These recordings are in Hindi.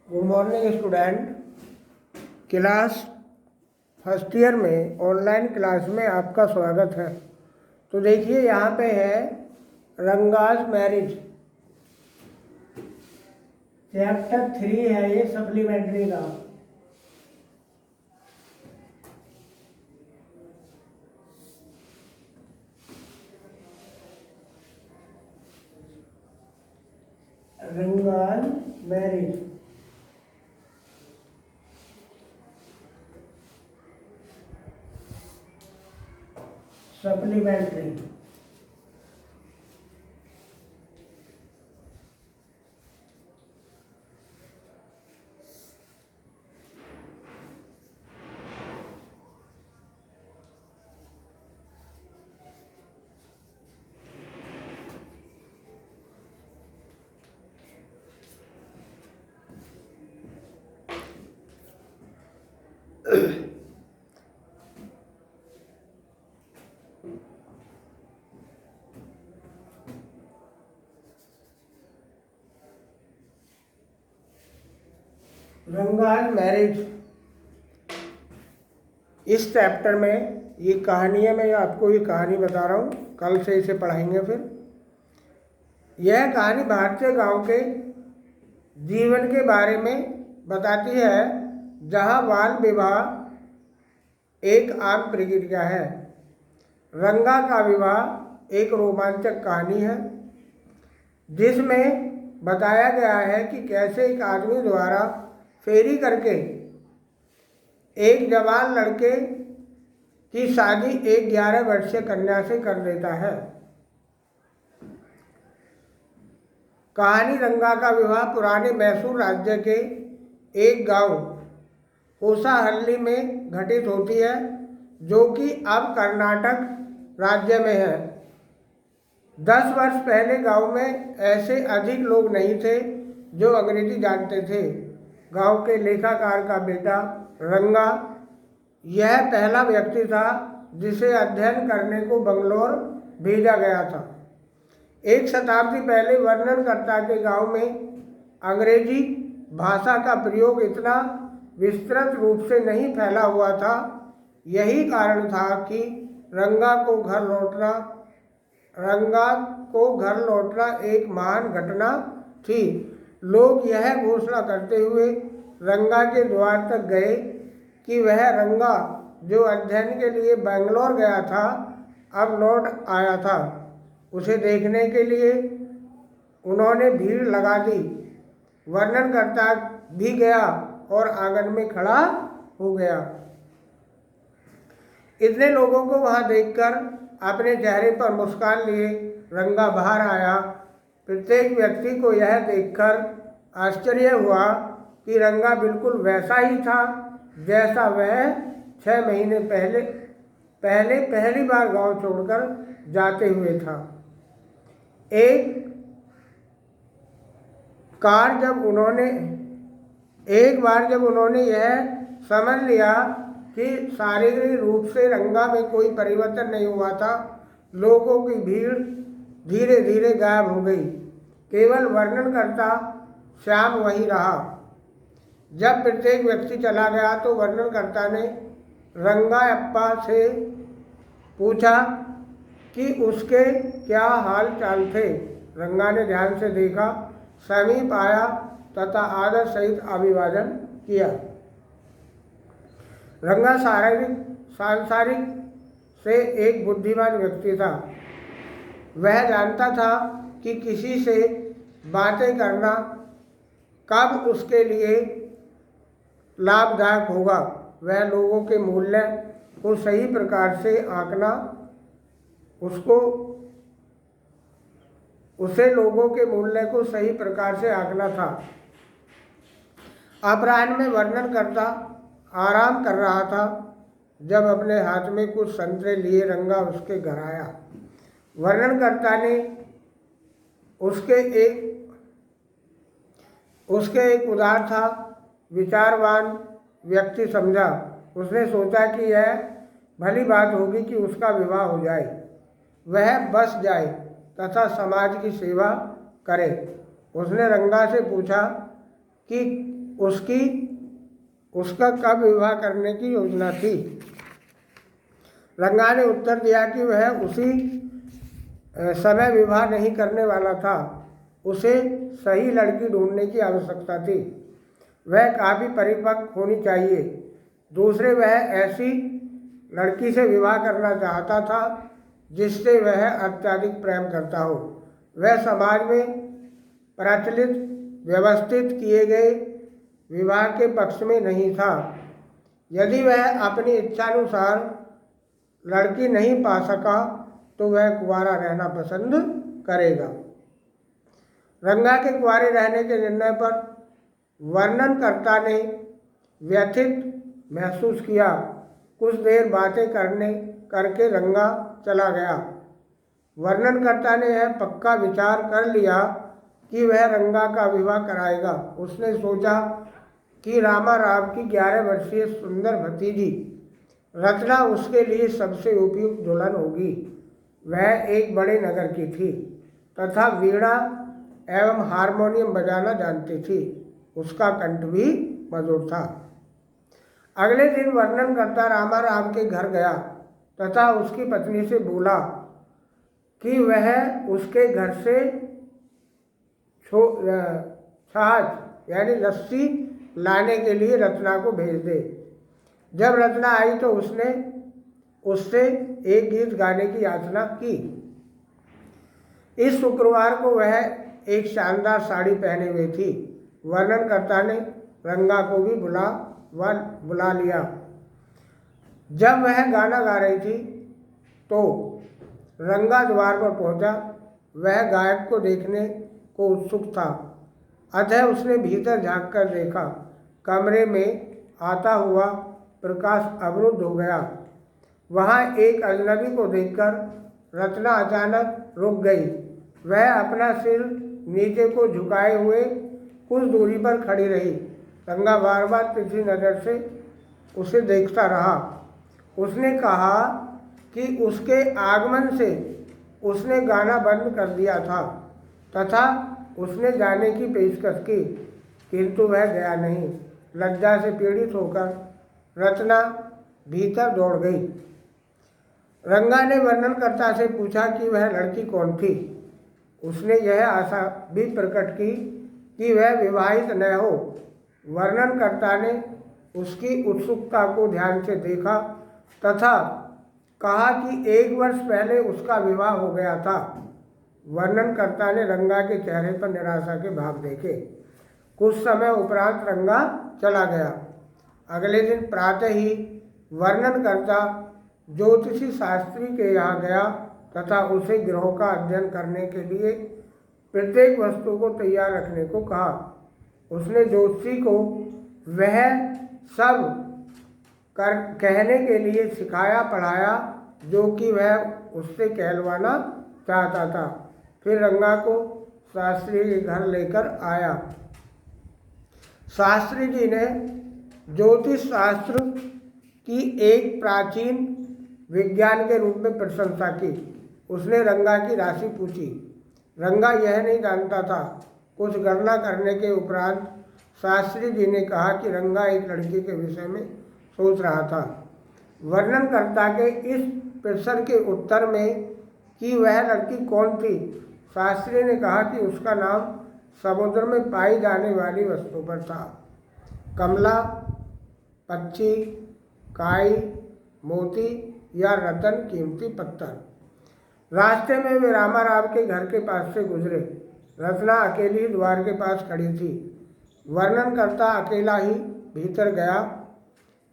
Good morning student. Class first year में ऑनलाइन क्लास में आपका स्वागत है। तो देखिए यहाँ पे है रंगाज मैरिज, चैप्टर 3 है ये सप्लीमेंट्री का। Ranga's marriage supplementary. Ranga's marriage, इस चैप्टर में ये कहानी है। मैं आपको ये कहानी बता रहा हूँ, कल से इसे पढ़ाएंगे। फिर यह कहानी भारतीय गांव के जीवन के बारे में बताती है, जहां बाल विवाह एक आम प्रक्रिया है। रंगा का विवाह एक रोमांचक कहानी है, जिसमें बताया गया है कि कैसे एक आदमी द्वारा फेरी करके एक जवान लड़के की शादी एक 11 वर्षीय कन्या से कर देता है। कहानी रंगा का विवाह पुराने मैसूर राज्य के एक गांव होसाहल्ली में घटित होती है, जो कि अब कर्नाटक राज्य में है। 10 वर्ष पहले गांव में ऐसे अधिक लोग नहीं थे जो अंग्रेजी जानते थे। गांव के लेखाकार का बेटा रंगा यह पहला व्यक्ति था जिसे अध्ययन करने को बंगलौर भेजा गया था। एक शताब्दी पहले वर्णनकर्ता के गांव में अंग्रेजी भाषा का प्रयोग इतना विस्तृत रूप से नहीं फैला हुआ था। यही कारण था कि रंगा को घर लौटना एक महान घटना थी। लोग यह घोषणा करते हुए रंगा के द्वार तक गए कि वह रंगा, जो अध्ययन के लिए बेंगलोर गया था, अब लौट आया था। उसे देखने के लिए उन्होंने भीड़ लगा दी। वर्णनकर्ता भी गया और आंगन में खड़ा हो गया। इतने लोगों को वहां देखकर अपने चेहरे पर मुस्कान लिए रंगा बाहर आया। प्रत्येक व्यक्ति को यह देखकर आश्चर्य हुआ कि रंगा बिल्कुल वैसा ही था जैसा वह 6 महीने पहली बार गांव छोड़कर जाते हुए था। एक बार जब उन्होंने यह समझ लिया कि शारीरिक रूप से रंगा में कोई परिवर्तन नहीं हुआ था, लोगों की भीड़ धीरे धीरे गायब हो गई। केवल वर्णनकर्ता श्याम वहीं रहा। जब प्रत्येक व्यक्ति चला गया तो वर्णनकर्ता ने रंगायप्पा से पूछा कि उसके क्या हाल चाल थे। रंगा ने ध्यान से देखा, समीप आया तथा आदर सहित अभिवादन किया। रंगा सांसारिक से एक बुद्धिमान व्यक्ति था। वह जानता था कि किसी से बातें करना कब उसके लिए लाभदायक होगा। वह लोगों के मूल्य को सही प्रकार से आंकना उसे लोगों के मूल्य को सही प्रकार से आंकना था। अपराह्न में वर्णनकर्ता आराम कर रहा था जब अपने हाथ में कुछ संतरे लिए रंगा उसके घर आया। वर्णनकर्ता ने उसके एक उदार था विचारवान व्यक्ति समझा। उसने सोचा कि यह भली बात होगी कि उसका विवाह हो जाए, वह बस जाए तथा समाज की सेवा करे। उसने रंगा से पूछा कि उसका कब विवाह करने की योजना थी। रंगा ने उत्तर दिया कि वह उसी समय विवाह नहीं करने वाला था, उसे सही लड़की ढूंढने की आवश्यकता थी। वह काफ़ी परिपक्व होनी चाहिए। दूसरे, वह ऐसी लड़की से विवाह करना चाहता था जिससे वह अत्यधिक प्रेम करता हो। वह समाज में प्रचलित व्यवस्थित किए गए विवाह के पक्ष में नहीं था। यदि वह अपनी इच्छानुसार लड़की नहीं पा सका तो वह कुंवारा रहना पसंद करेगा। रंगा के कुंवारे रहने के निर्णय पर वर्णनकर्ता ने व्यथित महसूस किया। कुछ देर बातें करके रंगा चला गया। वर्णनकर्ता ने यह पक्का विचार कर लिया कि वह रंगा का विवाह कराएगा। उसने सोचा कि रामा राव की 11 वर्षीय सुंदर भतीजी रत्ना उसके लिए सबसे उपयुक्त दुल्हन होगी। वह एक बड़े नगर की थी तथा वीणा एवं हारमोनियम बजाना जानती थी। उसका कंठ भी मधुर था। अगले दिन वर्णनकर्ता रामा राव के घर गया तथा उसकी पत्नी से बोला कि वह उसके घर से छाछ यानी लस्सी लाने के लिए रत्ना को भेज दे। जब रत्ना आई तो उसने उससे एक गीत गाने की याचना की। इस शुक्रवार को वह एक शानदार साड़ी पहने हुई थी। वर्णनकर्ता ने रंगा को भी बुला लिया। जब वह गाना गा रही थी तो रंगा द्वार पर पहुंचा। वह गायक को देखने को उत्सुक था, अतः उसने भीतर झांककर देखा। कमरे में आता हुआ प्रकाश अवरुद्ध हो गया। वहाँ एक अजनबी को देखकर रत्ना अचानक रुक गई। वह अपना सिर नीचे को झुकाए हुए कुछ दूरी पर खड़ी रही। रंगा बार बार तिरछी नज़र से उसे देखता रहा। उसने कहा कि उसके आगमन से उसने गाना बंद कर दिया था तथा उसने जाने की पेशकश की, किंतु वह गया नहीं। लज्जा से पीड़ित होकर रत्ना भीतर दौड़ गई। रंगा ने वर्णनकर्ता से पूछा कि वह लड़की कौन थी। उसने यह आशा भी प्रकट की कि वह विवाहित न हो। वर्णनकर्ता ने उसकी उत्सुकता को ध्यान से देखा तथा कहा कि 1 वर्ष पहले उसका विवाह हो गया था। वर्णनकर्ता ने रंगा के चेहरे पर निराशा के भाव देखे। कुछ समय उपरांत रंगा चला गया। अगले दिन प्रातः ही वर्णनकर्ता ज्योतिषी शास्त्री के यहाँ गया तथा उसे ग्रहों का अध्ययन करने के लिए प्रत्येक वस्तु को तैयार रखने को कहा। उसने ज्योतिषी को वह सब कहने के लिए सिखाया पढ़ाया जो कि वह उससे कहलवाना चाहता था। फिर रंगा को शास्त्री के घर लेकर आया। शास्त्री जी ने ज्योतिष शास्त्र की एक प्राचीन विज्ञान के रूप में प्रशंसा की। उसने रंगा की राशि पूछी। रंगा यह नहीं जानता था। कुछ गणना करने के उपरांत शास्त्री जी ने कहा कि रंगा एक लड़की के विषय में सोच रहा था। वर्णनकर्ता के इस प्रश्न के उत्तर में कि वह लड़की कौन थी, शास्त्री ने कहा कि उसका नाम समुद्र में पाई जाने वाली वस्तु पर था। कमला, पक्षी, काई, मोती या रतन कीमती पत्थर। रास्ते में वे रामा राव के घर के पास से गुजरे। रत्ना अकेली ही द्वार के पास खड़ी थी। वर्णनकर्ता अकेला ही भीतर गया।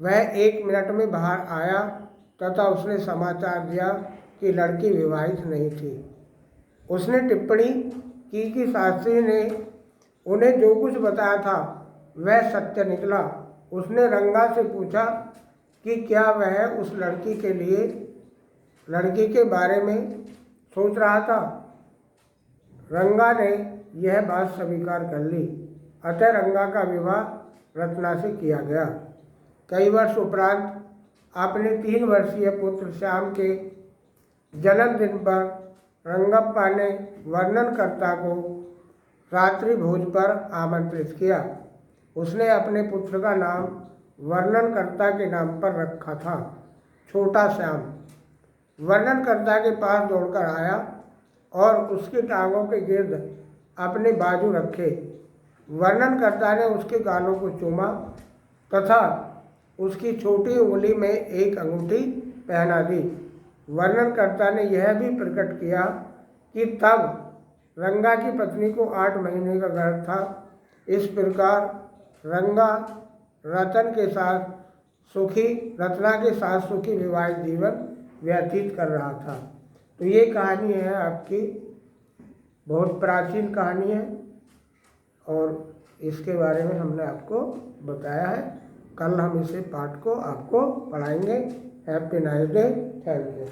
वह 1 मिनट में बाहर आया तथा उसने समाचार दिया कि लड़की विवाहित नहीं थी। उसने टिप्पणी की कि शास्त्री ने उन्हें जो कुछ बताया था वह सत्य निकला। उसने रंगा से पूछा कि क्या वह उस लड़की के बारे में सोच रहा था। रंगा ने यह बात स्वीकार कर ली। अतः रंगा का विवाह रत्ना से किया गया। कई वर्ष उपरांत अपने 3 वर्षीय पुत्र श्याम के जन्मदिन पर रंगप्पा ने वर्णनकर्ता को रात्रि भोज पर आमंत्रित किया। उसने अपने पुत्र का नाम वर्णनकर्ता के नाम पर रखा था, छोटा श्याम। वर्णनकर्ता के पास दौड़कर आया और उसकी टांगों के गिर्द अपने बाजू रखे। वर्णनकर्ता ने उसके गालों को चूमा तथा उसकी छोटी उंगली में एक अंगूठी पहना दी। वर्णनकर्ता ने यह भी प्रकट किया कि तब रंगा की पत्नी को 8 महीने का गर्भ था। इस प्रकार रंगा रत्ना के साथ सुखी विवाहित जीवन व्यतीत कर रहा था। तो ये कहानी है आपकी, बहुत प्राचीन कहानी है और इसके बारे में हमने आपको बताया है। कल हम इसे पाठ को आपको पढ़ाएंगे। Happy night day. Thank you.